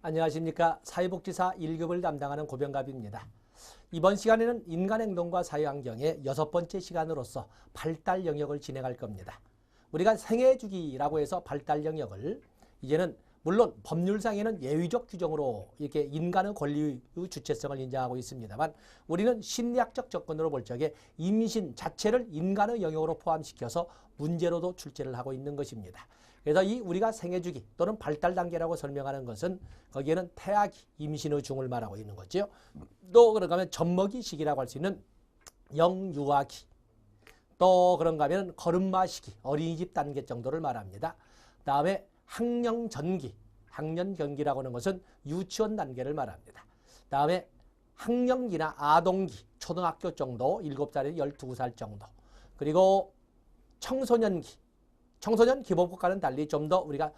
안녕하십니까. 사회복지사 1급을 담당하는 고병갑입니다. 이번 시간에는 인간행동과 사회환경의 6번째 시간으로서 발달 영역을 진행할 겁니다. 우리가 생애주기라고 해서 발달 영역을 이제는 물론 법률상에는 예외적 규정으로 이렇게 인간의 권리의 주체성을 인정하고 있습니다만 우리는 심리학적 접근으로 볼 적에 임신 자체를 인간의 영역으로 포함시켜서 문제로도 출제를 하고 있는 것입니다. 그래서 이 우리가 생애주기 또는 발달 단계라고 설명하는 것은 거기에는 태아기, 임신의 중을 말하고 있는 거죠. 또 그런가 하면 젖먹이 시기라고 할 수 있는 영유아기, 또 그런가 하면 걸음마 시기, 어린이집 단계 정도를 말합니다. 다음에 학령전기, 학년경기라고 하는 것은 유치원 단계를 말합니다. 다음에 학령기나 아동기, 초등학교 정도, 7살에서 12살 정도. 그리고 청소년기, 청소년 기본법과는 달리 좀 더 우리가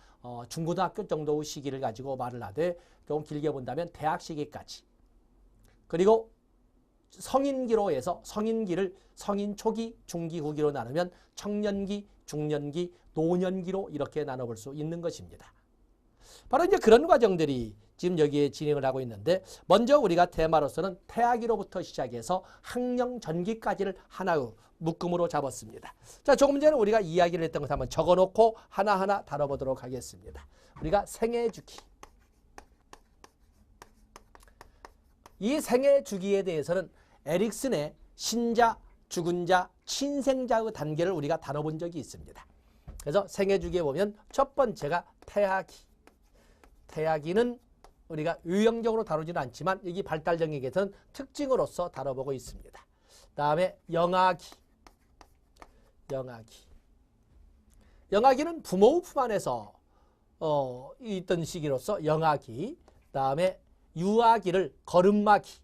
중고등학교 정도의 시기를 가지고 말을 하되 조금 길게 본다면 대학 시기까지. 그리고 성인기로 해서 성인기를 성인 초기, 중기, 후기로 나누면 청년기, 중년기, 노년기로 이렇게 나눠볼 수 있는 것입니다. 바로 이제 그런 과정들이 지금 여기에 진행을 하고 있는데 먼저 우리가 테마로서는 태아기로부터 시작해서 학령 전기까지를 하나의 묶음으로 잡았습니다. 자, 조금 전에 우리가 이야기를 했던 것을 한번 적어놓고 하나하나 다뤄보도록 하겠습니다. 우리가 생애주기. 이 생애주기에 대해서는 에릭슨의 신자, 죽은 자, 친생자의 단계를 우리가 다뤄본 적이 있습니다. 그래서 생애주기에 보면 첫 번째가 태아기. 태아기는 우리가 유형적으로 다루지는 않지만 여기 발달 영역에서는 특징으로서 다뤄보고 있습니다. 다음에 영아기. 영아기는 부모의 품 안에서 있던 시기로서 영아기. 다음에 유아기를 걸음마기.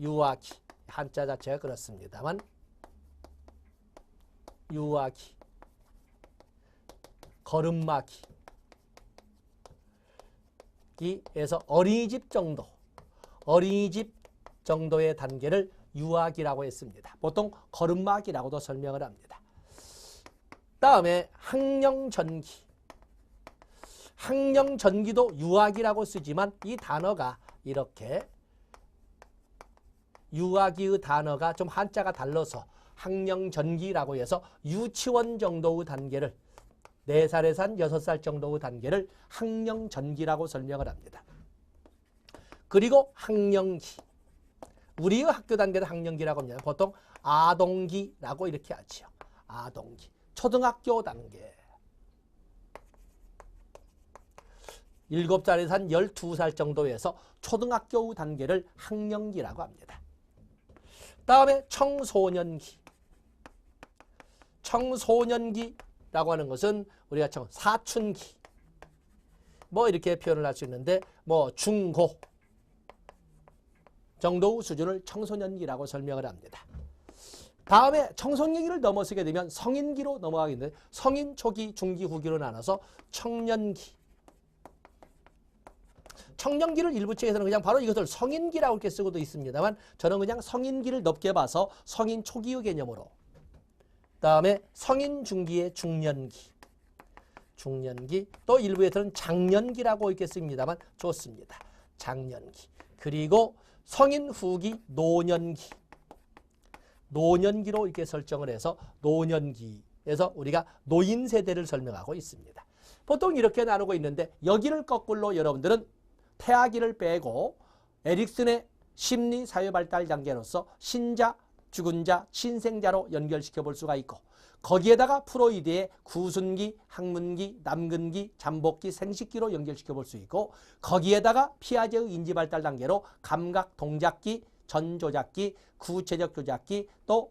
유아기. 한자 자체가 그렇습니다만 유아기. 걸음마기. 에서 어린이집 정도의 단계를 유아기라고 했습니다. 보통 걸음마기라고도 설명을 합니다. 다음에 학령전기. 학령전기도 유아기라고 쓰지만 이 단어가 이렇게 유아기의 단어가 좀 한자가 달라서 학령전기라고 해서 유치원 정도의 단계를 4살에서 한 6살 정도의 단계를 학령전기라고 설명을 합니다. 그리고 학령기. 우리의 학교 단계를 학령기라고 합니다. 보통 아동기라고 이렇게 하죠. 아동기. 초등학교 단계. 7살에서 한 12살 정도에서 초등학교 단계를 학령기라고 합니다. 다음에 청소년기. 청소년기라고 하는 것은 우리가 사춘기 뭐 이렇게 표현을 할 수 있는데 뭐 중고 정도의 수준을 청소년기라고 설명을 합니다. 다음에 청소년기를 넘어서게 되면 성인기로 넘어가게 되는데 성인 초기, 중기, 후기로 나눠서 청년기. 청년기를 일부 책에서는 그냥 바로 이것을 성인기라고 이렇게 쓰고도 있습니다만 저는 그냥 성인기를 넓게 봐서 성인 초기의 개념으로. 다음에 성인 중기의 중년기. 또 일부에서는 장년기라고 이렇게 씁니다만 좋습니다. 장년기. 그리고 성인 후기 노년기로 이렇게 설정을 해서 노년기에서 우리가 노인 세대를 설명하고 있습니다. 보통 이렇게 나누고 있는데 여기를 거꾸로 여러분들은 태아기를 빼고 에릭슨의 심리 사회 발달 단계로서 신자, 죽은 자, 신생자로 연결시켜 볼 수가 있고 거기에다가 프로이드의 구순기, 학문기, 남근기, 잠복기, 생식기로 연결시켜 볼 수 있고 거기에다가 피아제의 인지발달 단계로 감각, 동작기, 전조작기, 구체적 조작기, 또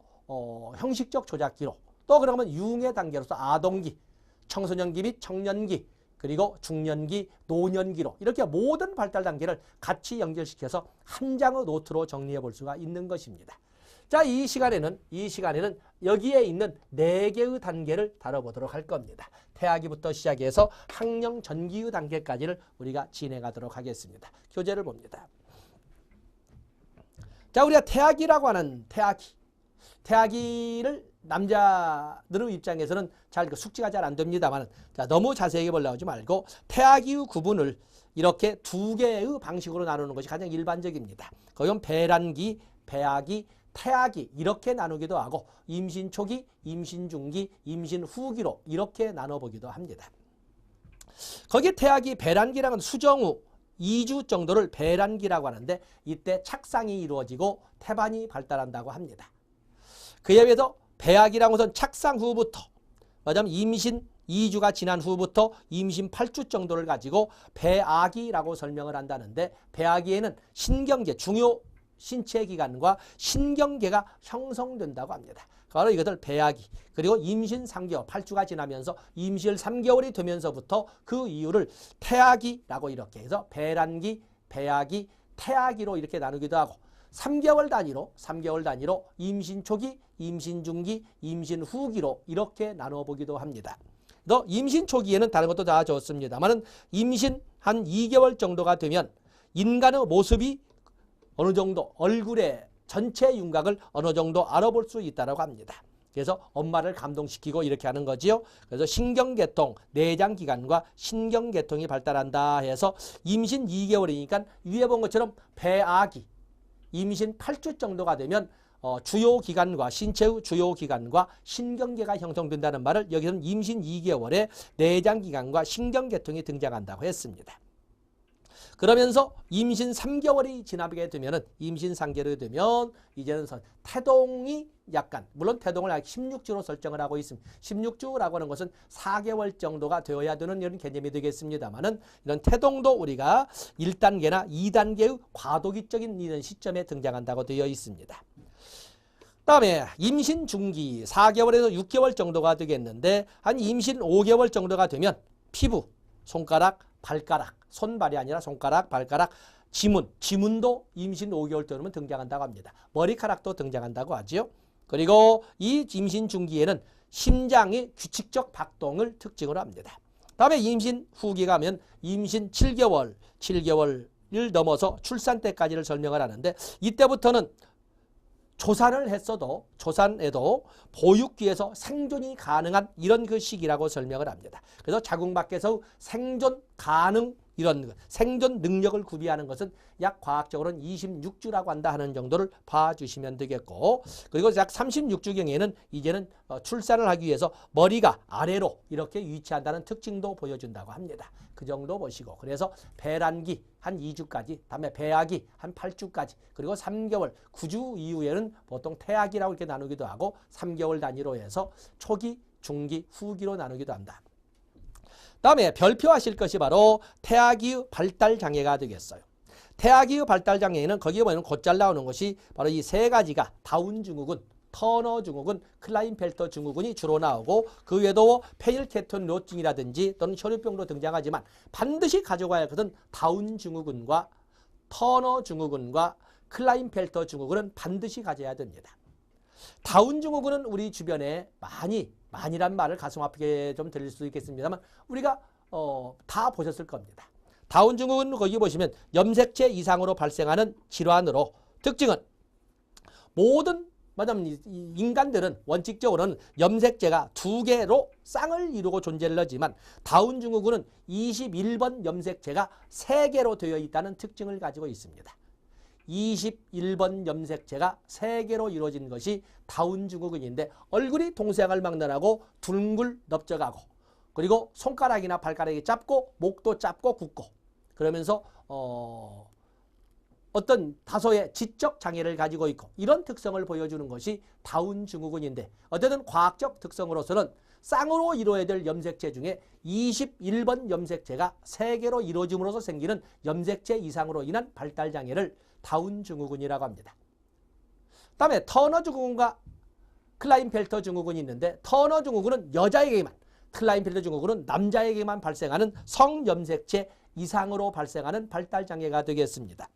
형식적 조작기로 또 그러면 융의 단계로서 아동기, 청소년기 및 청년기, 그리고 중년기, 노년기로 이렇게 모든 발달 단계를 같이 연결시켜서 한 장의 노트로 정리해 볼 수가 있는 것입니다. 자, 이 시간에는 여기에 있는 4개의 단계를 다뤄보도록 할 겁니다. 태아기부터 시작해서 학령 전기의 단계까지를 우리가 진행하도록 하겠습니다. 교재를 봅니다. 자, 우리가 태아기라고 하는 태아기를 남자들의 입장에서는 잘 숙지가 잘 안 됩니다만, 자, 너무 자세하게 보려고 하지 말고 태아기 의 구분을 이렇게 두 개의 방식으로 나누는 것이 가장 일반적입니다. 거기는 배란기, 배아기, 태아기 이렇게 나누기도 하고 임신 초기, 임신 중기, 임신 후기로 이렇게 나눠보기도 합니다. 거기에 태아기, 배란기라는 수정 후 2주 정도를 배란기라고 하는데 이때 착상이 이루어지고 태반이 발달한다고 합니다. 그에 비해서 배아기라는 것은 착상 후부터 말하자면 임신 2주가 지난 후부터 임신 8주 정도를 가지고 배아기라고 설명을 한다는데 배아기에는 신경계, 중요 신체 기관과 신경계가 형성된다고 합니다. 바로 이것을 배아기. 그리고 임신 3개월, 8주가 지나면서 임실 3개월이 되면서부터 그 이유를 태아기라고 이렇게 해서 배란기, 배아기, 태아기로 이렇게 나누기도 하고 3개월 단위로 임신 초기, 임신 중기, 임신 후기로 이렇게 나눠보기도 합니다. 또 임신 초기에는 다른 것도 다 좋습니다만 임신 한 2개월 정도가 되면 인간의 모습이 어느 정도 얼굴의 전체 윤곽을 어느 정도 알아볼 수 있다고 합니다. 그래서 엄마를 감동시키고 이렇게 하는 거지요. 그래서 신경계통, 내장기관과 신경계통이 발달한다 해서 임신 2개월이니까 위에 본 것처럼 배아기, 임신 8주 정도가 되면 주요 기관과 신체의 주요 기관과 신경계가 형성된다는 말을 여기서는 임신 2개월에 내장기관과 신경계통이 등장한다고 했습니다. 그러면서 임신 3개월이 지나게 되면 임신 3개월이 되면 이제는 태동이 약간 물론 태동을 16주로 설정을 하고 있습니다. 16주라고 하는 것은 4개월 정도가 되어야 되는 이런 개념이 되겠습니다만은 이런 태동도 우리가 1단계나 2단계의 과도기적인 이런 시점에 등장한다고 되어 있습니다. 다음에 임신 중기 4개월에서 6개월 정도가 되겠는데 한 임신 5개월 정도가 되면 피부, 손가락, 발가락, 손발이 아니라 손가락, 발가락, 지문도 임신 5개월 되면 등장한다고 합니다. 머리카락도 등장한다고 하지요. 그리고 이 임신 중기에는 심장의 규칙적 박동을 특징으로 합니다. 다음에 임신 후기가 하면 임신 7개월을 넘어서 출산 때까지를 설명을 하는데 이때부터는 조산을 했어도 조산에도 보육기에서 생존이 가능한 이런 그 시기라고 설명을 합니다. 그래서 자궁 밖에서 생존 가능 이런 생존 능력을 구비하는 것은 약 과학적으로는 26주라고 한다 하는 정도를 봐주시면 되겠고 그리고 약 36주경에는 이제는 출산을 하기 위해서 머리가 아래로 이렇게 위치한다는 특징도 보여준다고 합니다. 그 정도 보시고 그래서 배란기 한 2주까지 다음에 배아기 한 8주까지 그리고 3개월 9주 이후에는 보통 태아기라고 이렇게 나누기도 하고 3개월 단위로 해서 초기, 중기, 후기로 나누기도 한다. 다음에 별표하실 것이 바로 태아기의 발달장애가 되겠어요. 태아기의 발달장애에는 거기에 보면 곧잘 나오는 것이 바로 이 세 가지가 다운증후군, 터너증후군, 클라인펠터 증후군이 주로 나오고 그 외에도 페닐케톤로증이라든지 또는 혈유병도 등장하지만 반드시 가져가야 할 것은 다운증후군과 터너증후군과 클라인펠터 증후군은 반드시 가져야 됩니다. 다운증후군은 우리 주변에 많이란 말을 가슴 아프게 좀 들릴 수 있겠습니다만 우리가 다 보셨을 겁니다. 다운증후군 거기 보시면 염색체 이상으로 발생하는 질환으로 특징은 모든 인간들은 원칙적으로는 염색체가 2개로 쌍을 이루고 존재를 하지만 다운증후군은 21번 염색체가 3개로 되어 있다는 특징을 가지고 있습니다. 21번 염색체가 3개로 이루어진 것이 다운증후군인데 얼굴이 동생을 막론하고 둥글 넓적하고 그리고 손가락이나 발가락이 짧고 목도 짧고 굵고 그러면서 어떤 다소의 지적 장애를 가지고 있고 이런 특성을 보여주는 것이 다운증후군인데 어쨌든 과학적 특성으로서는 쌍으로 이루어야 될 염색체 중에 21번 염색체가 3개로 이루어짐으로써 생기는 염색체 이상으로 인한 발달장애를 다운증후군이라고 합니다. 다음에 터너증후군과 클라인펠터 증후군이 있는데 터너증후군은 여자에게만 클라인펠터 증후군은 남자에게만 발생하는 성염색체 이상으로 발생하는 발달장애가 되겠습니다.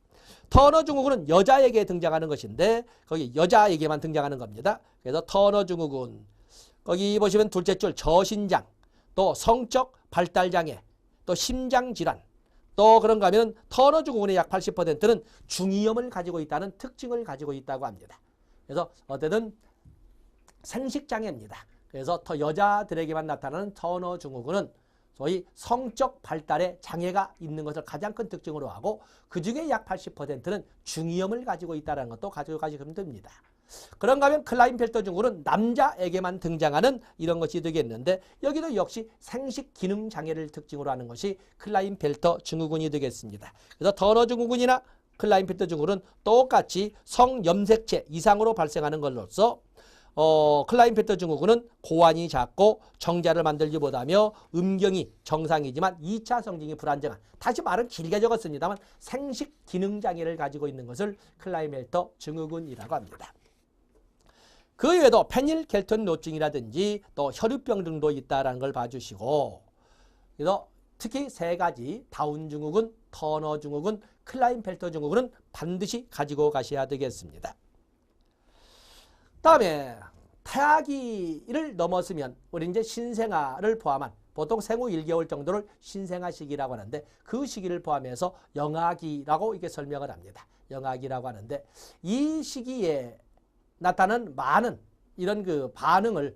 터너증후군은 여자에게 등장하는 것인데 거기 여자에게만 등장하는 겁니다. 그래서 터너증후군 거기 보시면 둘째 줄 저신장 또 성적 발달장애 또 심장질환 또 그런가 하면 터너증후군의 약 80%는 중이염을 가지고 있다는 특징을 가지고 있다고 합니다. 그래서 어쨌든 생식장애입니다. 그래서 더 여자들에게만 나타나는 터너 증후군은 소위 성적 발달에 장애가 있는 것을 가장 큰 특징으로 하고 그중에 약 80%는 중이염을 가지고 있다는 것도 가지고 됩니다. 그런가 하면 클라인펠터 증후군은 남자에게만 등장하는 이런 것이 되겠는데 여기도 역시 생식 기능 장애를 특징으로 하는 것이 클라인펠터 증후군이 되겠습니다. 그래서 터너 증후군이나 클라인펠터 증후군은 똑같이 성염색체 이상으로 발생하는 것으로서 클라인펠터 증후군은 고환이 작고 정자를 만들지 못하며 음경이 정상이지만 2차 성징이 불안정한, 다시 말은 길게 적었습니다만 생식 기능 장애를 가지고 있는 것을 클라인펠터 증후군이라고 합니다. 그 외에도 페닐켈톤노증이라든지 또 혈유병 등도 있다는 걸 봐주시고, 그래서 특히 세 가지 다운 증후군, 터너 증후군, 클라인펠터 증후군은 반드시 가지고 가셔야 되겠습니다. 다음에 태아기를 넘었으면 우리 이제 신생아를 포함한 보통 생후 1개월 정도를 신생아 시기라고 하는데 그 시기를 포함해서 영아기라고 이렇게 설명을 합니다. 영아기라고 하는데 이 시기에 나타나는 많은 이런 그 반응을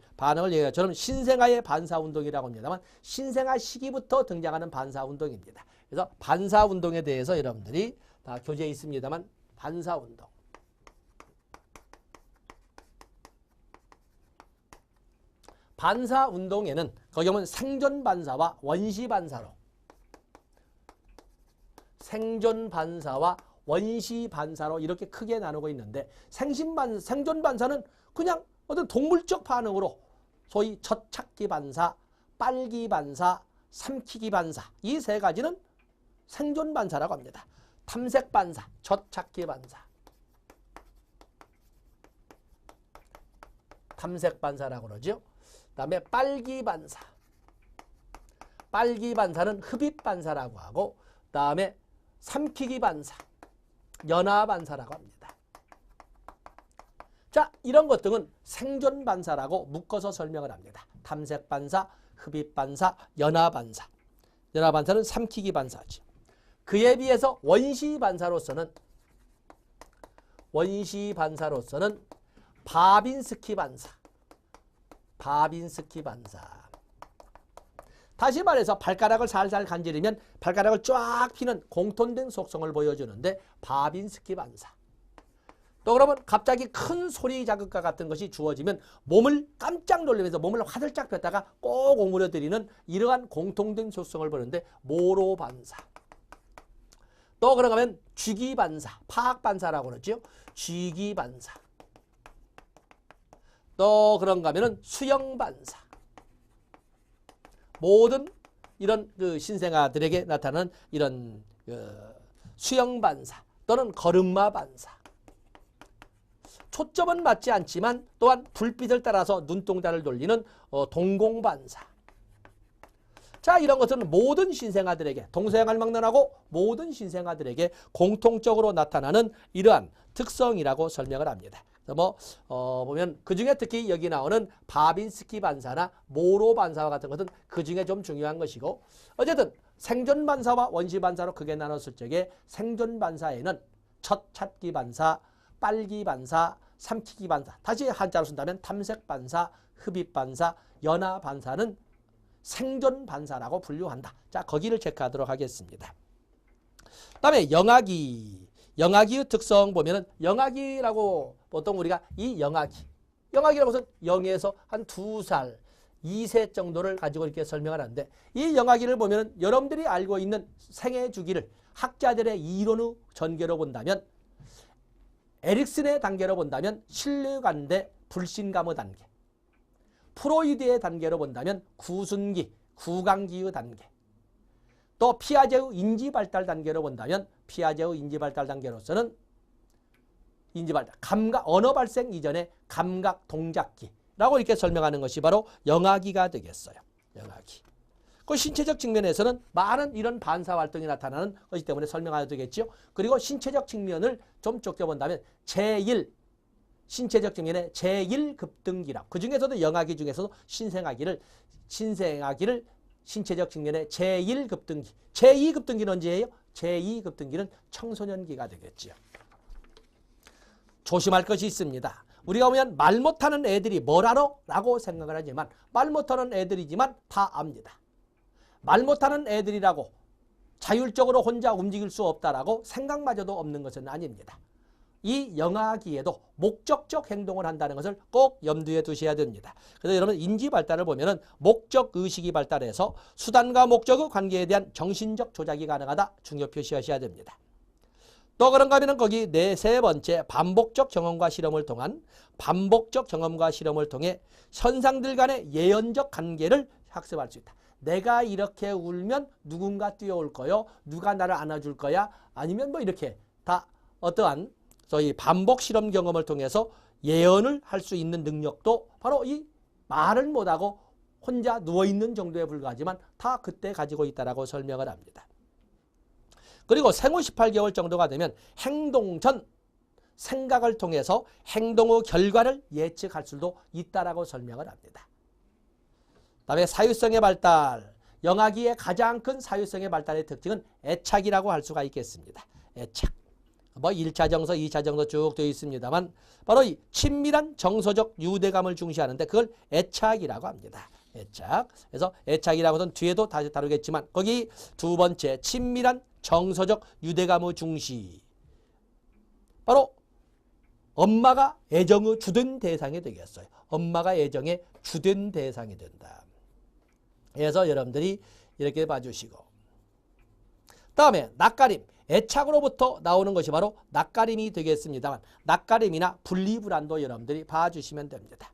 저는 신생아의 반사운동이라고 합니다만 신생아 시기부터 등장하는 반사운동입니다. 그래서 반사운동에 대해서 여러분들이 다 교재에 있습니다만 반사운동. 반사운동에는 거기 보면 생존반사와 원시반사로 생존반사와 원시반사로 이렇게 크게 나누고 있는데 생존반사는 그냥 어떤 동물적 반응으로 소위 젖찾기 반사, 빨기 반사, 삼키기 반사 이 세 가지는 생존반사라고 합니다. 탐색 반사, 젖찾기 반사, 탐색 반사라고 그러죠. 그 다음에 빨기 반사, 빨기 반사는 흡입 반사라고 하고 그 다음에 삼키기 반사, 연화 반사라고 합니다. 자, 이런 것 등은 생존 반사라고 묶어서 설명을 합니다. 탐색 반사, 흡입 반사, 연화 반사. 연화 반사는 삼키기 반사지. 그에 비해서 원시 반사로서는 바빈스키 반사. 바빈스키 반사. 다시 말해서 발가락을 살살 간지르면 발가락을 쫙 피는 공통된 속성을 보여주는데 바빈스키 반사. 또 그러면 갑자기 큰 소리 자극과 같은 것이 주어지면 몸을 깜짝 놀라면서 몸을 화들짝 폈다가 꼭 오므려들이는 이러한 공통된 속성을 보는데 모로 반사. 또 그런가 하면 쥐기 반사, 파악 반사라고 그러죠. 쥐기 반사. 또 그런가 하면은 수영 반사. 모든 이런 그 신생아들에게 나타나는 이런 수영 반사 또는 걸음마 반사. 초점은 맞지 않지만 또한 불빛을 따라서 눈동자를 돌리는 동공 반사. 자, 이런 것은 모든 신생아들에게 동서양을 막론하고 모든 신생아들에게 공통적으로 나타나는 이러한 특성이라고 설명을 합니다. 그래서 보면 그중에 특히 여기 나오는 바빈스키 반사나 모로 반사와 같은 것은 그중에 좀 중요한 것이고 어쨌든 생존 반사와 원시 반사로 크게 나눴을 적에 생존 반사에는 젖찾기 반사, 빨기 반사, 삼키기 반사, 다시 한자로 쓴다면 탐색 반사, 흡입 반사, 연화 반사는 생존 반사라고 분류한다. 자, 거기를 체크하도록 하겠습니다. 다음에 영아기. 영아기의 특성 보면은 영아기라고 보통 우리가 이 영아기라고 해서 0에서 한 2살, 2세 정도를 가지고 이렇게 설명을 하는데 이 영아기를 보면은 여러분들이 알고 있는 생애 주기를 학자들의 이론의 전개로 본다면 에릭슨의 단계로 본다면 신뢰관대 불신감의 단계, 프로이드의 단계로 본다면 구순기, 구강기의 단계, 또 피아제의 인지발달 단계로 본다면 피아제의 인지발달 단계로서는 감각, 언어 발생 이전의 감각 동작기라고 이렇게 설명하는 것이 바로 영아기가 되겠어요. 영아기. 그 신체적 측면에서는 많은 이런 반사 활동이 나타나는 것이기 때문에 설명해야 되겠죠. 그리고 신체적 측면을 좀 좁게 본다면 신체적 측면의 제1급등기라. 그 중에서도 영아기 중에서도 신생아기를 신체적 측면의 제1급등기. 제2급등기는 언제예요? 제2급등기는 청소년기가 되겠죠. 조심할 것이 있습니다. 우리가 보면 말 못하는 애들이 뭘 알아? 라고 생각을 하지만 말 못하는 애들이지만 다 압니다. 말 못하는 애들이라고 자율적으로 혼자 움직일 수 없다라고 생각마저도 없는 것은 아닙니다. 이 영아기에도 목적적 행동을 한다는 것을 꼭 염두에 두셔야 됩니다. 그래서 여러분 인지 발달을 보면은 목적 의식이 발달해서 수단과 목적의 관계에 대한 정신적 조작이 가능하다 중요 표시하셔야 됩니다. 또 그런가 하면 거기 세 번째 반복적 경험과 실험을 통해 현상들 간의 예언적 관계를 학습할 수 있다. 내가 이렇게 울면 누군가 뛰어올 거요. 누가 나를 안아줄 거야. 아니면 뭐 이렇게 다 어떠한 저희 반복 실험 경험을 통해서 예언을 할 수 있는 능력도 바로 이 말을 못하고 혼자 누워있는 정도에 불과하지만 다 그때 가지고 있다라고 설명을 합니다. 그리고 생후 18개월 정도가 되면 행동 전 생각을 통해서 행동 후 결과를 예측할 수도 있다라고 설명을 합니다. 다음에 사유성의 발달. 영아기의 가장 큰 사유성의 발달의 특징은 애착이라고 할 수가 있겠습니다. 애착. 뭐 1차 정서, 2차 정서 쭉 되어 있습니다만 바로 이 친밀한 정서적 유대감을 중시하는데 그걸 애착이라고 합니다. 애착. 그래서 애착이라고 하면 뒤에도 다시 다루겠지만 거기 두 번째 친밀한 정서적 유대감의 중시. 바로 엄마가 애정의 주된 대상이 되겠어요. 엄마가 애정의 주된 대상이 된다. 그래서 여러분들이 이렇게 봐주시고 다음에 낯가림. 애착으로부터 나오는 것이 바로 낯가림이 되겠습니다만 낯가림이나 분리불안도 여러분들이 봐주시면 됩니다.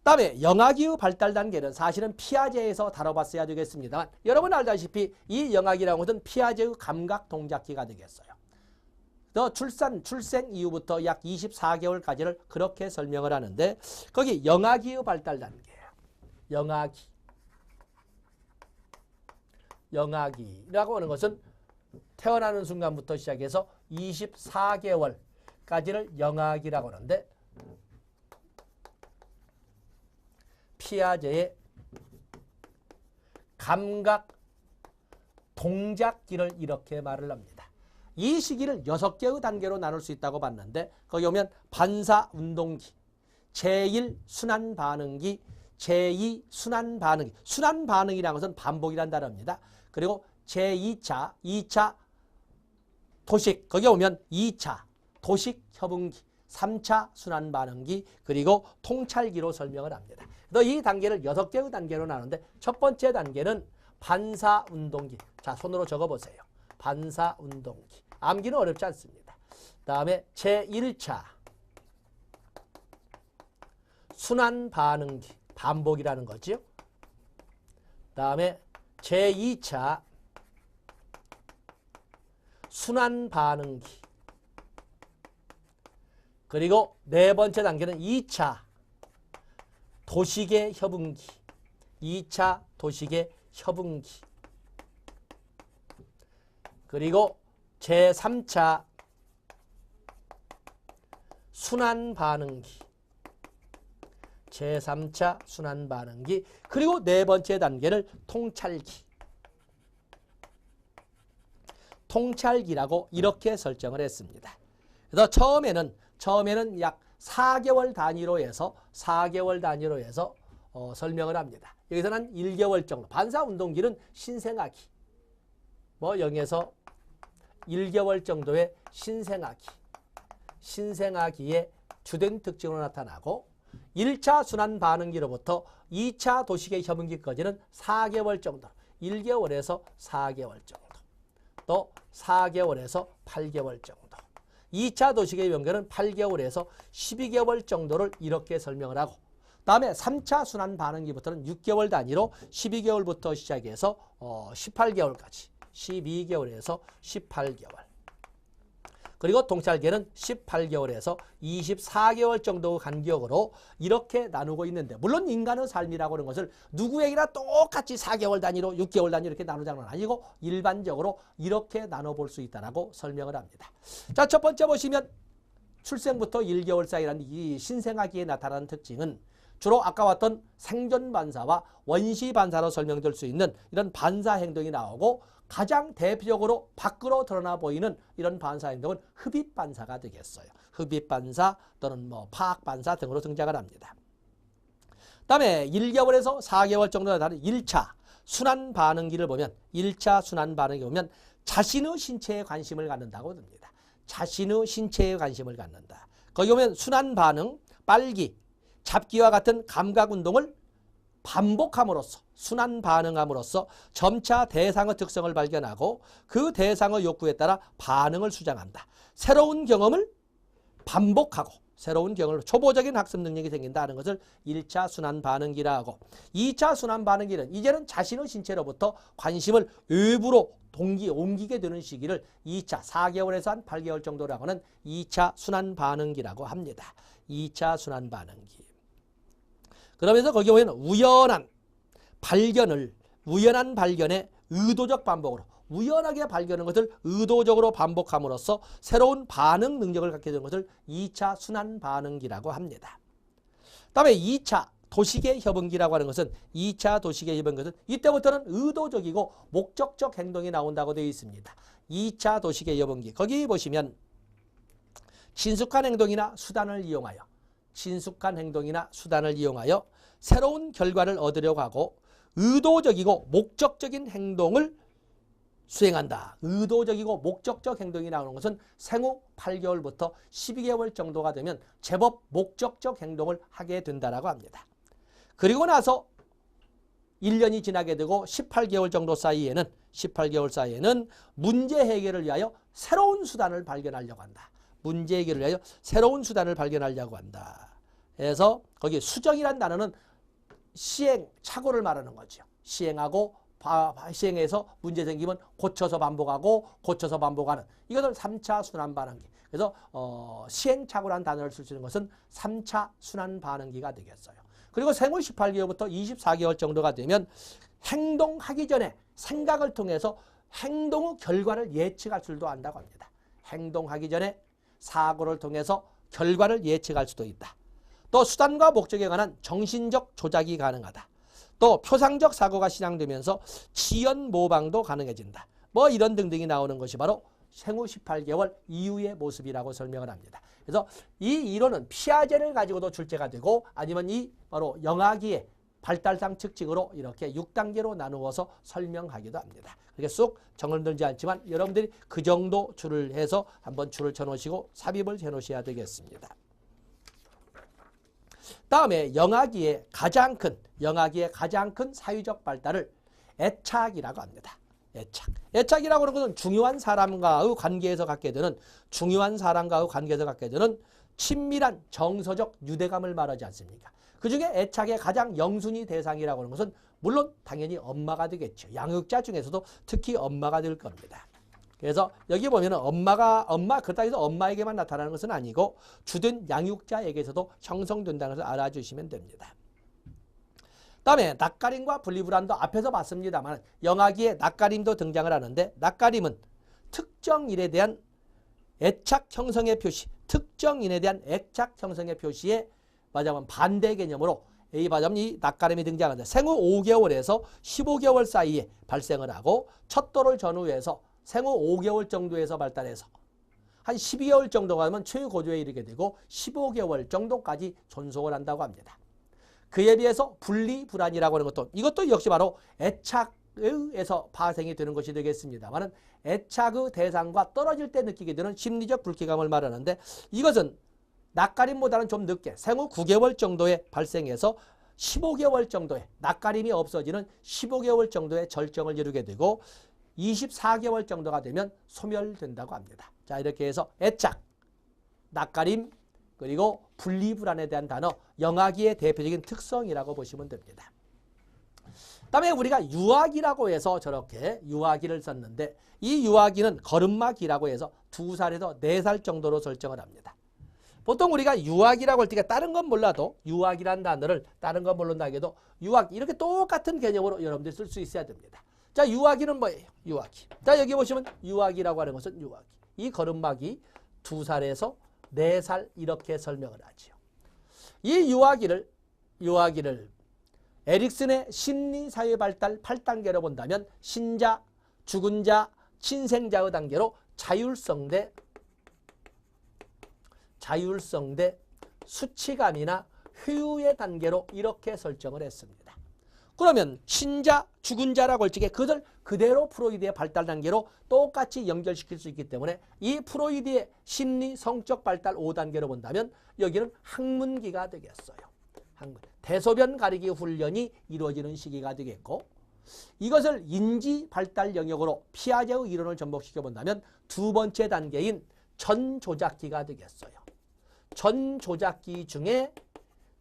다음에 영아기의 발달 단계는 사실은 피아제에서 다뤄봤어야 되겠습니다만 여러분 알다시피 이 영아기라는 것은 피아제의 감각 동작기가 되겠어요. 출생 이후부터 약 24개월까지를 그렇게 설명을 하는데 거기 영아기의 발달 단계예요. 영아기라고 하는 것은 태어나는 순간부터 시작해서 24개월까지를 영아기라고 하는데 피아제의 감각 동작기를 이렇게 말을 합니다. 이 시기를 6개의 단계로 나눌 수 있다고 봤는데 거기 오면 반사운동기, 제1 순환반응기, 제2 순환반응기. 순환반응이라는 것은 반복이라는 단어입니다. 그리고 제2차, 2차 도식, 거기에 오면 2차 도식 협응기, 3차 순환반응기, 그리고 통찰기로 설명을 합니다. 그래서 이 단계를 6개의 단계로 나누는데 첫 번째 단계는 반사운동기. 자, 손으로 적어보세요. 반사운동기. 암기는 어렵지 않습니다. 다음에 제1차 순환반응기. 반복이라는 거죠. 다음에 제2차 순환반응기. 그리고 네 번째 단계는 2차 도식의 협응기. 2차 도식의 협응기. 그리고 제3차 순환반응기. 제3차 순환반응기. 그리고 네 번째 단계를 통찰기. 통찰기라고 이렇게 설정을 했습니다. 그래서 처음에는 약 4개월 단위로 해서 설명을 합니다. 여기서는 한 1개월 정도. 반사운동기는 신생아기. 뭐 0에서 1개월 정도의 신생아기의 주된 특징으로 나타나고 1차 순환반응기로부터 2차 도식의 협응기까지는 4개월 정도. 1개월에서 4개월 정도. 또 4개월에서 8개월 정도. 2차 도식의 연결은 8개월에서 12개월 정도를 이렇게 설명을 하고 다음에 3차 순환 반응기부터는 6개월 단위로 12개월부터 시작해서 18개월까지 12개월에서 18개월 그리고 통찰기는 18개월에서 24개월 정도 간격으로 이렇게 나누고 있는데 물론 인간의 삶이라고 하는 것을 누구에게나 똑같이 4개월 단위로 6개월 단위로 이렇게 나누자는 건 아니고 일반적으로 이렇게 나눠볼 수 있다고 설명을 합니다. 자, 첫 번째 보시면 출생부터 1개월 사이라는 이 신생아기에 나타나는 특징은 주로 아까 봤던 생존 반사와 원시 반사로 설명될 수 있는 이런 반사 행동이 나오고 가장 대표적으로 밖으로 드러나 보이는 이런 반사 행동은 흡입 반사가 되겠어요. 흡입 반사 또는 파악 반사 등으로 등장을 합니다. 그다음에 1개월에서 4개월 정도가 다른 1차 순환 반응기를 보면 1차 순환 반응기 보면 자신의 신체에 관심을 갖는다고 합니다. 자신의 신체에 관심을 갖는다. 거기 보면 순환 반응, 빨기, 잡기와 같은 감각 운동을 반복함으로써 순환 반응함으로써 점차 대상의 특성을 발견하고 그 대상의 욕구에 따라 반응을 수정한다. 새로운 경험을 반복하고 새로운 경험을 초보적인 학습 능력이 생긴다는 것을 1차 순환 반응기라 하고 2차 순환 반응기는 이제는 자신의 신체로부터 관심을 외부로 옮기게 되는 시기를 2차 4개월에서 한 8개월 정도라고 하는 2차 순환 반응기라고 합니다. 2차 순환 반응기. 그러면서 거기 보면 우연한 발견의 의도적 반복으로 우연하게 발견한 것을 의도적으로 반복함으로써 새로운 반응 능력을 갖게 되는 것을 2차 순환 반응기라고 합니다. 다음에 2차 도식의 협응기라고 하는 것은 2차 도식의 협응기는 이때부터는 의도적이고 목적적 행동이 나온다고 되어 있습니다. 2차 도식의 협응기 거기 보시면 친숙한 행동이나 수단을 이용하여 새로운 결과를 얻으려고 하고 의도적이고 목적적인 행동을 수행한다. 의도적이고 목적적 행동이 나오는 것은 생후 8개월부터 12개월 정도가 되면 제법 목적적 행동을 하게 된다라고 합니다. 그리고 나서 1년이 지나게 되고 18개월 정도 사이에는 문제 해결을 위하여 새로운 수단을 발견하려고 한다. 문제 해결을 위하여 새로운 수단을 발견하려고 한다. 그래서 거기 수정이란 단어는 시행, 착오를 말하는 거죠. 시행해서 문제 생기면 고쳐서 반복하는 이것을 3차 순환 반응기. 그래서 시행착오라는 단어를 쓸 수 있는 것은 3차 순환 반응기가 되겠어요. 그리고 생후 18개월부터 24개월 정도가 되면 행동하기 전에 생각을 통해서 행동의 결과를 예측할 줄도 안다고 합니다. 행동하기 전에 사고를 통해서 결과를 예측할 수도 있다. 또 수단과 목적에 관한 정신적 조작이 가능하다. 또 표상적 사고가 시작되면서 지연 모방도 가능해진다. 이런 등등이 나오는 것이 바로 생후 18개월 이후의 모습이라고 설명을 합니다. 그래서 이 이론은 피아제를 가지고도 출제가 되고 아니면 이 바로 영아기의 발달상 특징으로 이렇게 6단계로 나누어서 설명하기도 합니다. 그렇게 쏙 정을 들지 않지만 여러분들이 그 정도 줄을 해서 한번 줄을 쳐놓으시고 삽입을 해놓으셔야 되겠습니다. 다음에 영아기의 가장 큰 사유적 발달을 애착이라고 합니다. 애착이라고 하는 것은 중요한 사람과의 관계에서 갖게 되는 친밀한 정서적 유대감을 말하지 않습니까? 그중에 애착의 가장 영순위 대상이라고 하는 것은 물론 당연히 엄마가 되겠죠. 양육자 중에서도 특히 엄마가 될 겁니다. 그래서 여기 보면은 그렇다 해서 엄마에게만 나타나는 것은 아니고 주된 양육자에게서도 형성된다는 것을 알아주시면 됩니다. 다음에 낯가림과 분리불안도 앞에서 봤습니다만 영아기에 낯가림도 등장을 하는데 낯가림은 특정인에 대한 애착 형성의 표시에 맞아면 반대 개념으로 이 낯가림이 등장하는데 생후 5개월에서 15개월 사이에 발생을 하고 척도를 전후해서 생후 5개월 정도에서 발달해서 한 12개월 정도가 되면 최고조에 이르게 되고 15개월 정도까지 존속을 한다고 합니다. 그에 비해서 분리불안이라고 하는 것도 이것도 역시 바로 애착에서 파생이 되는 것이 되겠습니다만 애착의 대상과 떨어질 때 느끼게 되는 심리적 불쾌감을 말하는데 이것은 낯가림보다는 좀 늦게 생후 9개월 정도에 발생해서 15개월 정도에 낯가림이 없어지는 15개월 정도의 절정을 이루게 되고 24개월 정도가 되면 소멸된다고 합니다. 자, 이렇게 해서 애착, 낯가림, 그리고 분리불안에 대한 단어, 영아기의 대표적인 특성이라고 보시면 됩니다. 그다음에 우리가 유아기라고 해서 저렇게 유아기를 썼는데 이 유아기는 걸음마기라고 해서 2살에서 4살 정도로 설정을 합니다. 보통 우리가 유아기라고 할 때 다른 건 몰라도 유아기라는 단어를 다른 건 모른다 해도 유아기 이렇게 똑같은 개념으로 여러분들이 쓸 수 있어야 됩니다. 자, 유아기는 뭐예요? 유아기. 자, 여기 보시면 유아기라고 하는 것은 유아기. 이 걸음마기 2살에서 4살 이렇게 설명을 하지요. 이 유아기를 에릭슨의 심리사회발달 8단계로 본다면 신자, 죽은 자, 신생자의 단계로 자율성 대 수치감이나 효유의 단계로 이렇게 설정을 했습니다. 그러면 신자, 죽은 자라고 할 적에 그들 그대로 프로이드의 발달 단계로 똑같이 연결시킬 수 있기 때문에 이 프로이드의 심리 성적 발달 5단계로 본다면 여기는 학문기가 되겠어요. 대소변 가리기 훈련이 이루어지는 시기가 되겠고, 이것을 인지 발달 영역으로 피아제의 이론을 접목시켜 본다면 두 번째 단계인 전조작기가 되겠어요. 전조작기 중에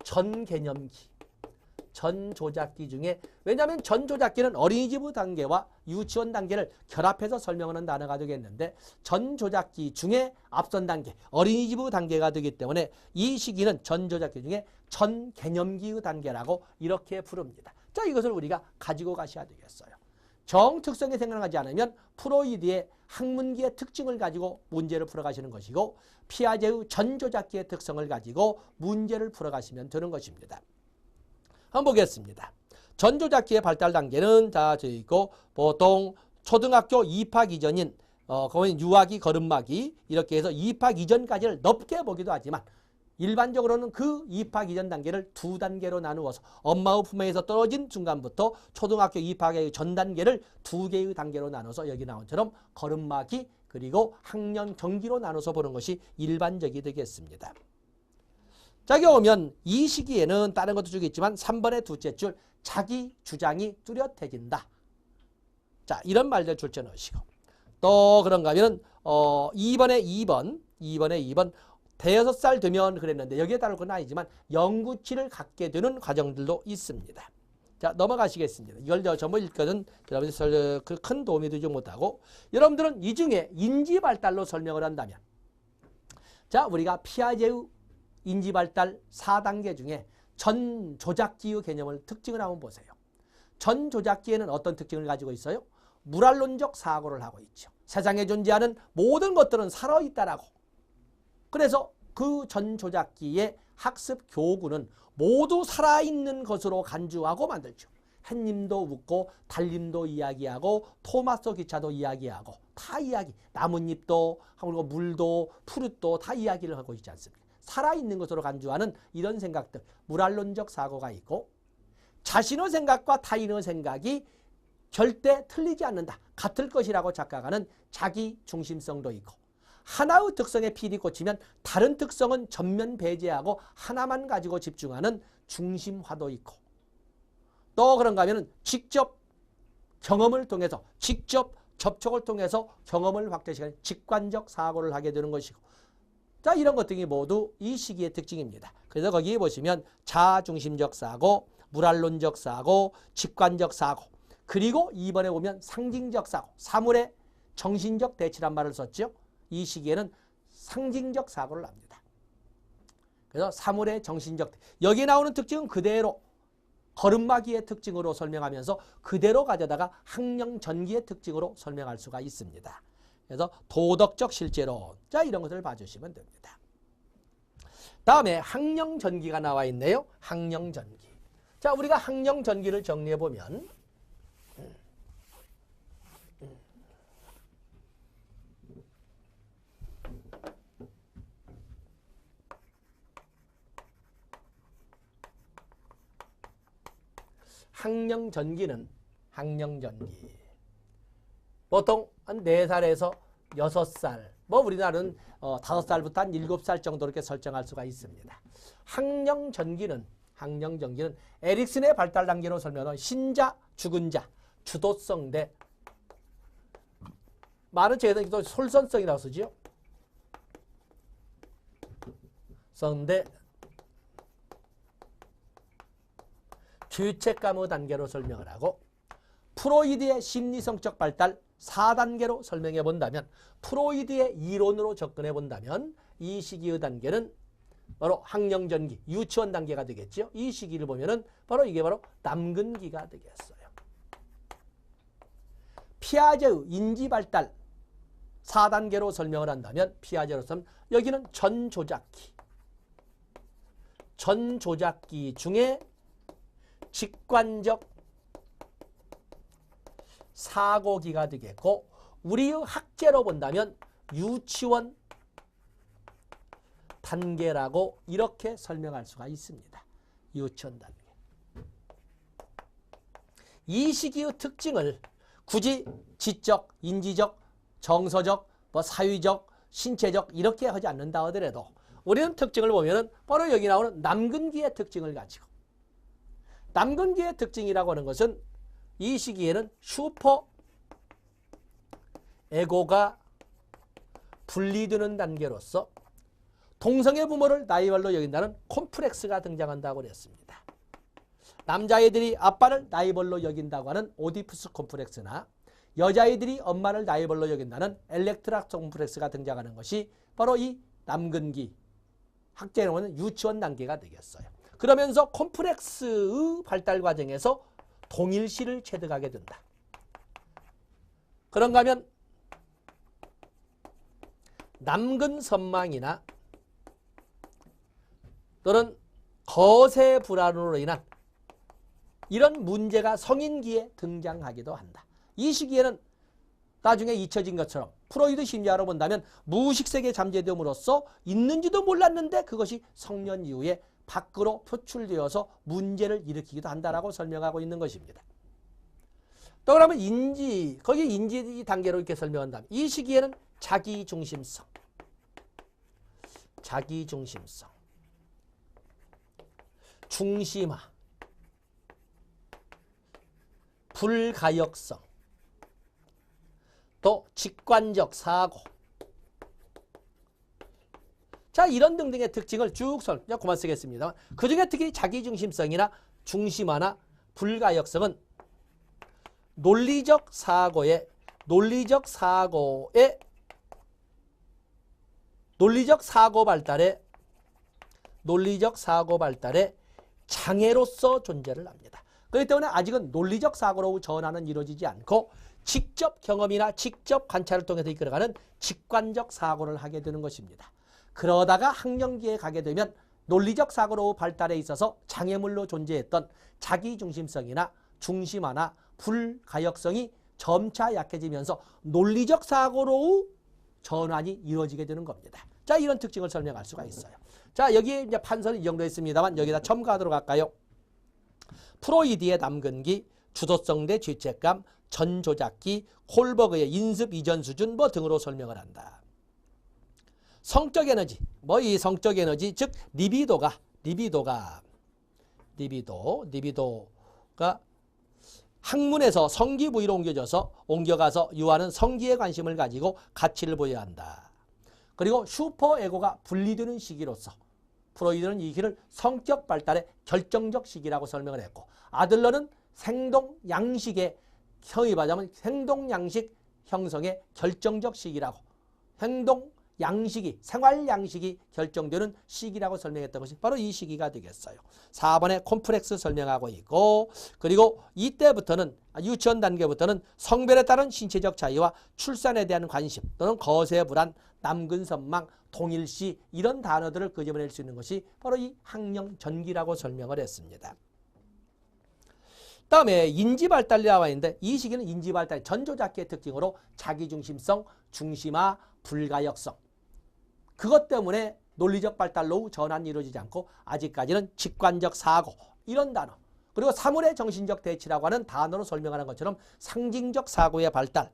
전개념기. 전조작기 중에, 왜냐하면 전조작기는 어린이집 단계와 유치원 단계를 결합해서 설명하는 단어가 되겠는데, 전조작기 중에 앞선 단계, 어린이집 단계가 되기 때문에 이 시기는 전조작기 중에 전개념기의 단계라고 이렇게 부릅니다. 자, 이것을 우리가 가지고 가셔야 되겠어요. 정특성이 생각나지 않으면 프로이드의 학문기의 특징을 가지고 문제를 풀어가시는 것이고, 피아제의 전조작기의 특성을 가지고 문제를 풀어가시면 되는 것입니다. 한번 보겠습니다. 전조작기의 발달 단계는 다 되어 있고, 보통 초등학교 입학 이전인 거긴 유아기, 걸음마기 이렇게 해서 입학 이전까지를 넓게 보기도 하지만, 일반적으로는 그 입학 이전 단계를 두 단계로 나누어서 엄마의 품에서 떨어진 순간부터 초등학교 입학의 전 단계를 두 개의 단계로 나눠서 여기 나온 것처럼 걸음마기 그리고 학년 정기로 나눠서 보는 것이 일반적이 되겠습니다. 자, 여기 오면 이 시기에는 다른 것도 주겠지만 3번의 둘째 줄 자기 주장이 뚜렷해진다. 자, 이런 말들 줄쳐 넣으시고, 또 그런가 하면 2번에 2번 대여섯 살 되면 그랬는데 여기에 따를 건 아니지만 영구치를 갖게 되는 과정들도 있습니다. 자, 넘어가시겠습니다. 이걸 전부 읽거든 여러분들 큰 도움이 되지 못하고, 여러분들은 이 중에 인지발달로 설명을 한다면, 자, 우리가 피아제의 인지발달 4단계 중에 전조작기의 개념을 특징을 한번 보세요. 전조작기에는 어떤 특징을 가지고 있어요? 무랄론적 사고를 하고 있죠. 세상에 존재하는 모든 것들은 살아있다라고. 그래서 그 전조작기의 학습 교구는 모두 살아있는 것으로 간주하고 만들죠. 햇님도 웃고 달님도 이야기하고 토마토 기차도 이야기하고 다 이야기. 나뭇잎도 그리고 물도 푸릇도 다 이야기를 하고 있지 않습니까? 살아있는 것으로 간주하는 이런 생각들, 무랄론적 사고가 있고, 자신의 생각과 타인의 생각이 절대 틀리지 않는다. 같을 것이라고 착각하는 자기 중심성도 있고, 하나의 특성에 필이 꽂히면 다른 특성은 전면 배제하고 하나만 가지고 집중하는 중심화도 있고, 또 그런가 하면 직접 경험을 통해서, 직접 접촉을 통해서 경험을 확대시키는 직관적 사고를 하게 되는 것이고, 자, 이런 것들이 모두 이 시기의 특징입니다. 그래서 거기 보시면 자중심적 사고, 무랄론적 사고, 직관적 사고, 그리고 2번에 보면 상징적 사고, 사물의 정신적 대치란 말을 썼죠. 이 시기에는 상징적 사고를 합니다. 그래서 사물의 정신적, 여기 나오는 특징은 그대로 걸음마기의 특징으로 설명하면서 그대로 가져다가 학령전기의 특징으로 설명할 수가 있습니다. 그래서 도덕적 실제론, 자, 이런 것을 봐주시면 됩니다. 다음에 학령전기가 나와 있네요. 학령전기. 자, 우리가 학령전기를 정리해 보면, 학령전기 보통 한 4살에서 6살, 뭐 우리나라는 5살부터 한 7살 정도 이렇게 설정할 수가 있습니다. 학령전기는 에릭슨의 발달 단계로 설명한 신자, 죽은 자, 주도성 대, 많은 책에서는 또 솔선성이라고 쓰죠. 성대 죄책감의 단계로 설명을 하고, 프로이드의 심리성적 발달 4단계로 설명해 본다면, 프로이드의 이론으로 접근해 본다면 이 시기의 단계는 바로 학령전기, 유치원 단계가 되겠죠. 이 시기를 보면은 바로 이게 바로 남근기가 되겠어요. 피아제의 인지발달 4단계로 설명을 한다면, 피아제로서는 여기는 전조작기 중에 직관적 사고기가 되겠고 우리의 학제로 본다면 유치원 단계라고 이렇게 설명할 수가 있습니다. 유치원 단계. 이 시기의 특징을 굳이 지적, 인지적, 정서적, 사회적, 신체적 이렇게 하지 않는다 하더라도 우리는 특징을 보면은 바로 여기 나오는 남근기의 특징을 가지고 남근기의 특징이라고 하는 것은 이 시기에는 슈퍼 에고가 분리되는 단계로서 동성애 부모를 나이별로 여긴다는 콤플렉스가 등장한다고 그랬습니다. 남자애들이 아빠를 나이별로 여긴다고 하는 오디푸스 콤플렉스나 여자애들이 엄마를 나이별로 여긴다는 엘렉트라 콤플렉스가 등장하는 것이 바로 이 남근기 학제로는 유치원 단계가 되겠어요. 그러면서 콤플렉스의 발달 과정에서 동일시를 체득하게 된다. 그런가 하면 남근 선망이나 또는 거세 불안으로 인한 이런 문제가 성인기에 등장하기도 한다. 이 시기에는 나중에 잊혀진 것처럼 프로이드 심리학으로 본다면 무의식세계에 잠재됨으로써 있는지도 몰랐는데 그것이 성년 이후에 밖으로 표출되어서 문제를 일으키기도 한다라고 설명하고 있는 것입니다. 또 그러면 인지, 거기 인지 단계로 이렇게 설명한다면 이 시기에는 자기중심성, 중심화, 불가역성, 또 직관적 사고. 자, 이런 등등의 특징을 쭉 그만 쓰겠습니다. 그 중에 특히 자기중심성이나 중심화나 불가역성은 논리적 사고 발달의 장애로서 존재를 합니다. 그렇기 때문에 아직은 논리적 사고로 전환은 이루어지지 않고 직접 경험이나 직접 관찰을 통해서 이끌어가는 직관적 사고를 하게 되는 것입니다. 그러다가 학령기에 가게 되면 논리적 사고로 발달에 있어서 장애물로 존재했던 자기중심성이나 중심화나 불가역성이 점차 약해지면서 논리적 사고로 전환이 이루어지게 되는 겁니다. 자, 이런 특징을 설명할 수가 있어요. 자, 여기에 이제 판서는 이 정도 있습니다만 여기다 첨가하도록 할까요? 프로이드의 남근기, 주도성 대 죄책감, 전조작기, 홀버그의 인습 이전 수준 등으로 설명을 한다. 성적 에너지, 이 성적 에너지, 즉 리비도가 학문에서 성기 부위로 옮겨가서 유아는 성기에 관심을 가지고 가치를 보여야 한다. 그리고 슈퍼에고가 분리되는 시기로서 프로이드는 이 시기를 성격 발달의 결정적 시기라고 설명을 했고 아들러는 행동양식의 행동양식 형성의 결정적 시기라고 생활양식이 결정되는 시기라고 설명했던 것이 바로 이 시기가 되겠어요. 4번에 콤플렉스 설명하고 있고 그리고 이때부터는 유치원 단계부터는 성별에 따른 신체적 차이와 출산에 대한 관심 또는 거세 불안, 남근선망, 동일시 이런 단어들을 끄집어낼 수 있는 것이 바로 이 학령 전기라고 설명을 했습니다. 다음에 인지발달이 나와 있는데 이 시기는 인지발달 전조작기의 특징으로 자기중심성, 중심화, 불가역성 그것 때문에 논리적 발달로 전환이 이루어지지 않고 아직까지는 직관적 사고 이런 단어 그리고 사물의 정신적 대치라고 하는 단어로 설명하는 것처럼 상징적 사고의 발달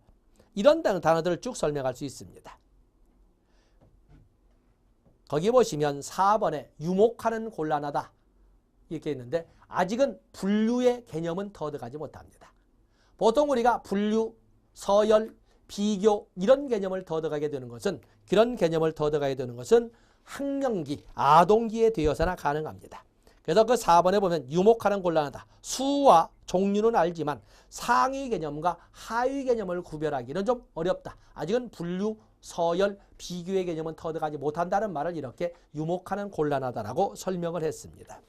이런 단어들을 쭉 설명할 수 있습니다. 거기 보시면 4번에 유목하는 곤란하다 이렇게 있는데 아직은 분류의 개념은 터득하지 못합니다. 보통 우리가 분류, 서열, 비교 이런 개념을 터득하게 되는 것은 학령기, 아동기에 되어서나 가능합니다. 그래서 그 4번에 보면 유목하는 곤란하다. 수와 종류는 알지만 상위 개념과 하위 개념을 구별하기는 좀 어렵다. 아직은 분류, 서열, 비교의 개념은 터득하지 못한다는 말을 이렇게 유목하는 곤란하다라고 설명을 했습니다.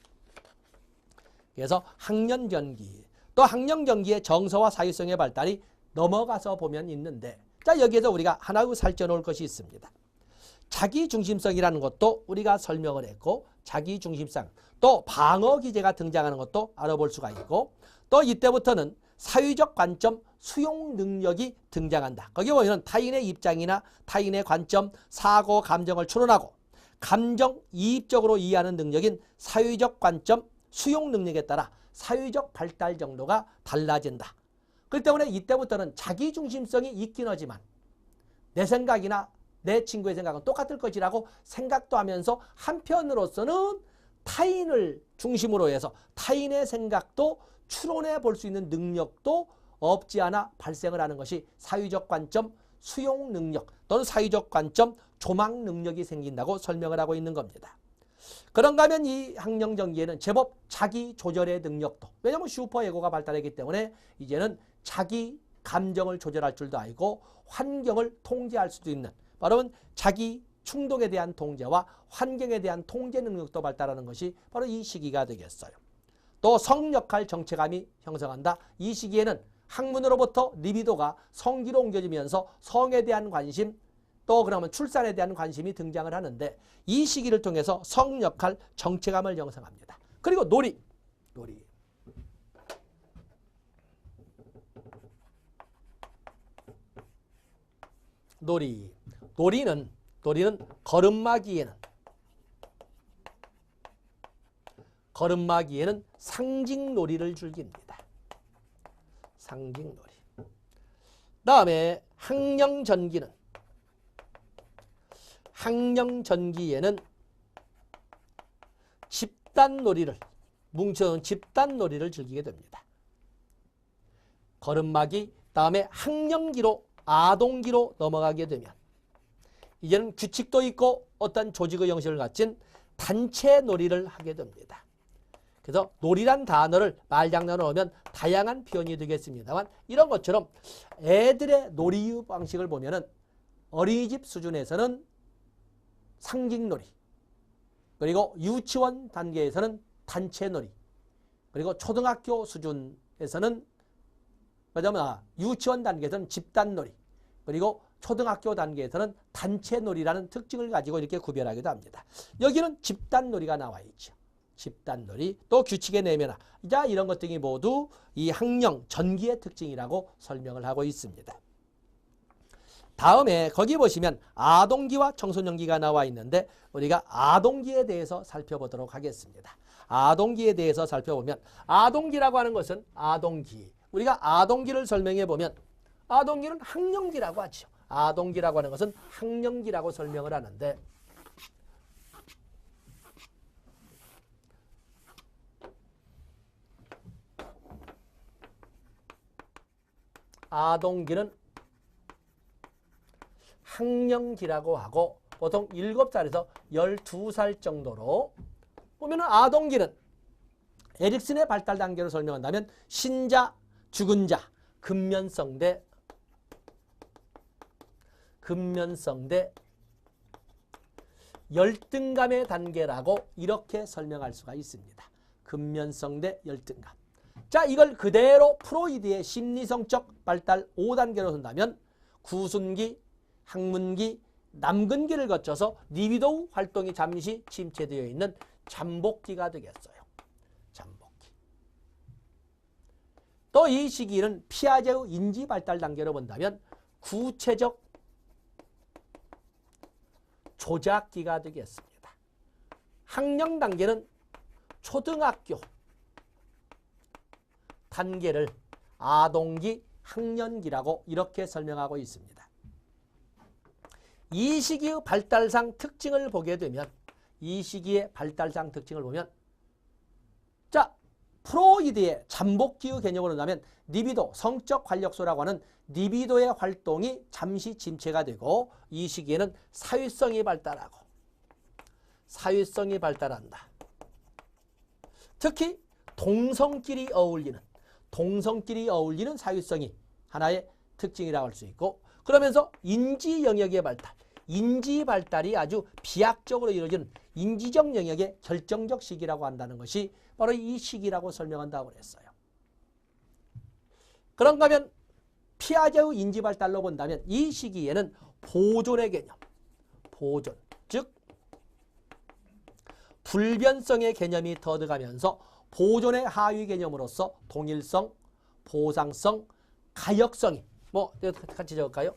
그래서 학령전기, 또 학령전기의 정서와 사회성의 발달이 넘어가서 보면 있는데 자 여기에서 우리가 하나의 살펴놓을 것이 있습니다. 자기중심성이라는 것도 우리가 설명을 했고 자기중심성 또 방어기제가 등장하는 것도 알아볼 수가 있고 또 이때부터는 사회적 관점 수용 능력이 등장한다. 거기 보면 타인의 입장이나 타인의 관점, 사고, 감정을 추론하고 감정 이입적으로 이해하는 능력인 사회적 관점 수용 능력에 따라 사회적 발달 정도가 달라진다. 그렇기 때문에 이때부터는 자기중심성이 있긴 하지만 내 생각이나 내 친구의 생각은 똑같을 것이라고 생각도 하면서 한편으로서는 타인을 중심으로 해서 타인의 생각도 추론해 볼 수 있는 능력도 없지 않아 발생을 하는 것이 사회적 관점 수용 능력 또는 사회적 관점 조망 능력이 생긴다고 설명을 하고 있는 겁니다. 그런가 하면 이 학령전기에는 제법 자기 조절의 능력도, 왜냐하면 슈퍼에고가 발달했기 때문에 이제는 자기 감정을 조절할 줄도 알고 환경을 통제할 수도 있는, 바로 자기 충동에 대한 통제와 환경에 대한 통제 능력도 발달하는 것이 바로 이 시기가 되겠어요. 또 성역할 정체감이 형성한다. 이 시기에는 학문으로부터 리비도가 성기로 옮겨지면서 성에 대한 관심, 또 그러면 출산에 대한 관심이 등장을 하는데 이 시기를 통해서 성역할 정체감을 형성합니다. 그리고 놀이. 놀이는 걸음마기에는 상징놀이를 즐깁니다. 상징놀이. 다음에 학령전기에는 집단놀이를, 뭉쳐놓은 집단놀이를 즐기게 됩니다. 걸음마기, 다음에 학령기로 아동기로 넘어가게 되면 이제는 규칙도 있고 어떤 조직의 형식을 갖춘 단체 놀이를 하게 됩니다. 그래서 놀이란 단어를 말장난으로 하면 다양한 표현이 되겠습니다만 이런 것처럼 애들의 놀이 방식을 보면은 어린이집 수준에서는 상징놀이, 그리고 유치원 단계에서는 단체놀이, 그리고 초등학교 수준에서는 유치원 단계에서는 집단놀이, 그리고 초등학교 단계에서는 단체놀이라는 특징을 가지고 이렇게 구별하기도 합니다. 여기는 집단놀이가 나와 있죠. 집단놀이, 또 규칙의 내면화, 이런 것들이 모두 이 학령 전기의 특징이라고 설명을 하고 있습니다. 다음에 거기 보시면 아동기와 청소년기가 나와 있는데 우리가 아동기에 대해서 살펴보도록 하겠습니다. 아동기에 대해서 살펴보면 아동기라고 하는 것은 우리가 아동기를 설명해 보면 아동기는 학령기라고 하죠. 아동기라고 하는 것은 학령기라고 설명을 하는데 아동기는 학령기라고 하고 보통 7살에서 12살 정도로 보면은 아동기는 에릭슨의 발달 단계로 설명한다면 신자, 죽은 자, 근면성대 열등감의 단계라고 이렇게 설명할 수가 있습니다. 근면성대 열등감. 자, 이걸 그대로 프로이드의 심리성적 발달 5단계로 쓴다면 구순기, 학문기, 남근기를 거쳐서 리비도 활동이 잠시 침체되어 있는 잠복기가 되겠어요. 잠복기. 또 이 시기는 피아제의 인지 발달 단계로 본다면 구체적 조작기가 되겠습니다. 학령 단계는 초등학교 단계를 아동기, 학년기라고 이렇게 설명하고 있습니다. 이 시기의 발달상 특징을 보게 되면 자, 프로이드의 잠복기의 개념으로 본다면 리비도, 성적 활력소라고 하는 리비도의 활동이 잠시 침체가 되고 이 시기에는 사회성이 발달한다. 특히 동성끼리 어울리는 사회성이 하나의 특징이라고 할 수 있고 그러면서 인지 영역의 발달, 인지 발달이 아주 비약적으로 이루어지는 인지적 영역의 결정적 시기라고 한다는 것이 바로 이 시기라고 설명한다고 했어요. 그런가 하면 피아제의 인지 발달로 본다면 이 시기에는 보존의 개념, 즉 불변성의 개념이 더 들어가면서 보존의 하위 개념으로서 동일성, 보상성, 가역성이 뭐 같이 적을까요?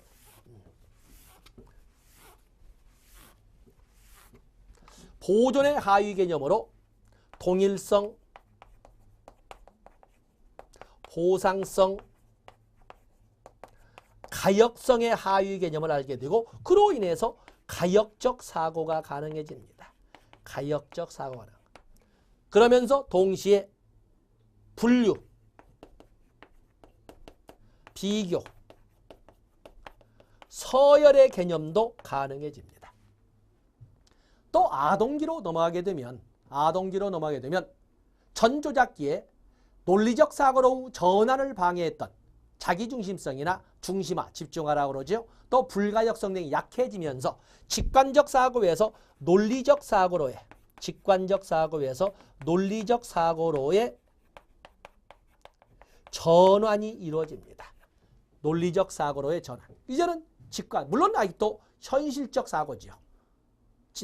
보존의 하위 개념으로 동일성, 보상성, 가역성의 하위 개념을 알게 되고 그로 인해서 가역적 사고가 가능해집니다. 가역적 사고가 가능. 그러면서 동시에 분류, 비교, 서열의 개념도 가능해집니다. 또 아동기로 넘어가게 되면 전조작기에 논리적 사고로 전환을 방해했던 자기중심성이나 중심화, 집중하라고 그러죠. 또 불가역성 등이 약해지면서 직관적 사고에서 논리적 사고로의 전환이 이루어집니다. 논리적 사고로의 전환. 이제는 직관, 물론 아직도 현실적 사고지요.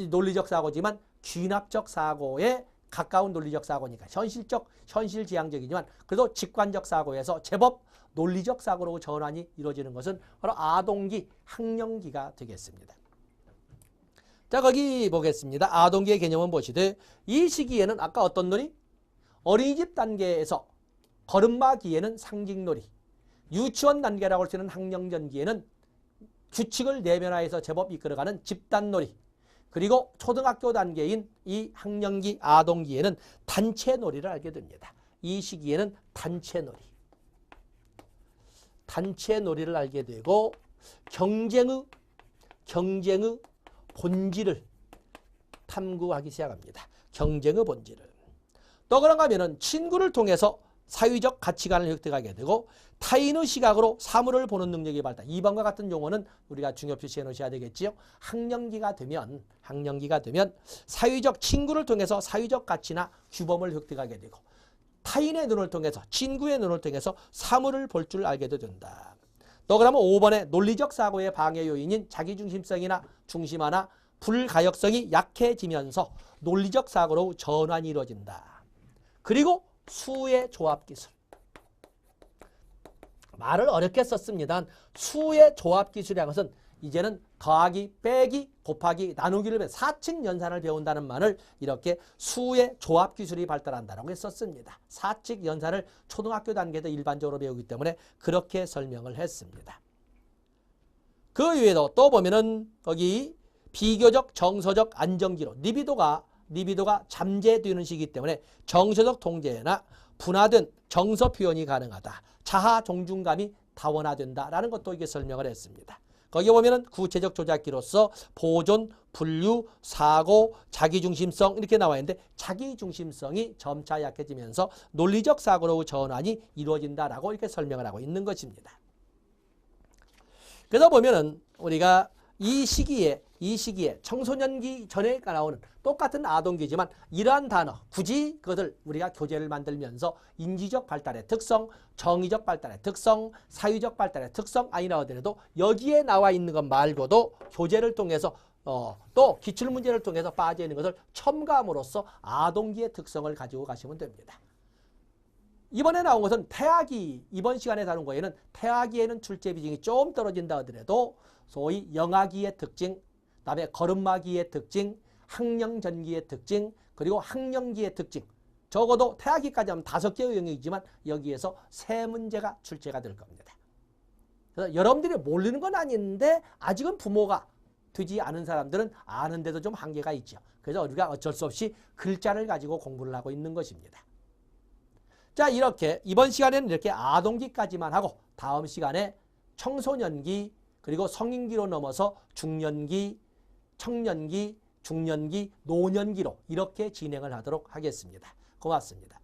논리적 사고지만 귀납적 사고에 가까운 논리적 사고니까 현실지향적이지만 그래도 직관적 사고에서 제법 논리적 사고로 전환이 이루어지는 것은 바로 아동기, 학령기가 되겠습니다. 자, 거기 보겠습니다. 아동기의 개념은 보시되 이 시기에는 아까 어떤 놀이? 어린이집 단계에서 걸음마기에는 상징놀이, 유치원 단계라고 할 수 있는 학령전기에는 규칙을 내면화해서 제법 이끌어가는 집단놀이, 그리고 초등학교 단계인 이 학령기, 아동기에는 단체놀이를 알게 됩니다. 이 시기에는 단체놀이를 알게 되고 경쟁의 본질을 탐구하기 시작합니다. 경쟁의 본질을. 또 그런가 하면은 친구를 통해서 사회적 가치관을 획득하게 되고 타인의 시각으로 사물을 보는 능력이 발달. 2번과 같은 용어는 우리가 중요 표시해 놓으셔야 되겠지요. 학령기가 되면 사회적 친구를 통해서 사회적 가치나 규범을 획득하게 되고 타인의 눈을 통해서, 친구의 눈을 통해서 사물을 볼 줄 알게도 된다. 또 그러면 5번에 논리적 사고의 방해 요인인 자기중심성이나 중심화나 불가역성이 약해지면서 논리적 사고로 전환이 이루어진다. 그리고 수의 조합기술. 말을 어렵게 썼습니다. 수의 조합기술이라는 것은 이제는 더하기, 빼기, 곱하기, 나누기를 4칙 연산을 배운다는 말을 이렇게 수의 조합기술이 발달한다고 했었습니다. 4칙 연산을 초등학교 단계에서 일반적으로 배우기 때문에 그렇게 설명을 했습니다. 그 외에도 또 보면은 거기 비교적 정서적 안정기로 리비도가 잠재되는 시기 때문에 정서적 통제나 분화된 정서 표현이 가능하다. 자아 존중감이 다원화된다라는 것도 이게 설명을 했습니다. 거기 보면은 구체적 조작기로서 보존, 분류, 사고, 자기중심성 이렇게 나와 있는데 자기중심성이 점차 약해지면서 논리적 사고로 전환이 이루어진다라고 이렇게 설명을 하고 있는 것입니다. 그래서 보면은 우리가 이 시기에 청소년기 전에 나오는 똑같은 아동기지만 이러한 단어, 굳이 그것을 우리가 교재를 만들면서 인지적 발달의 특성, 정의적 발달의 특성, 사회적 발달의 특성 아니라 하더라도 여기에 나와 있는 것 말고도 교재를 통해서 또 기출문제를 통해서 빠져 있는 것을 첨가함으로써 아동기의 특성을 가지고 가시면 됩니다. 이번에 나온 것은 태아기, 이번 시간에 다룬 거에는 태아기에는 출제 비중이 좀 떨어진다 하더라도 소위 영아기의 특징, 그다음에 걸음마기의 특징, 학령전기의 특징, 그리고 학령기의 특징. 적어도 태아기까지 하면 5개의 영역이지만 여기에서 3문제가 출제가 될 겁니다. 그래서 여러분들이 모르는 건 아닌데 아직은 부모가 되지 않은 사람들은 아는데도 좀 한계가 있죠. 그래서 우리가 어쩔 수 없이 글자를 가지고 공부를 하고 있는 것입니다. 자, 이렇게 이번 시간에는 이렇게 아동기까지만 하고 다음 시간에 청소년기, 그리고 성인기로 넘어서 중년기, 청년기, 중년기, 노년기로 이렇게 진행을 하도록 하겠습니다. 고맙습니다.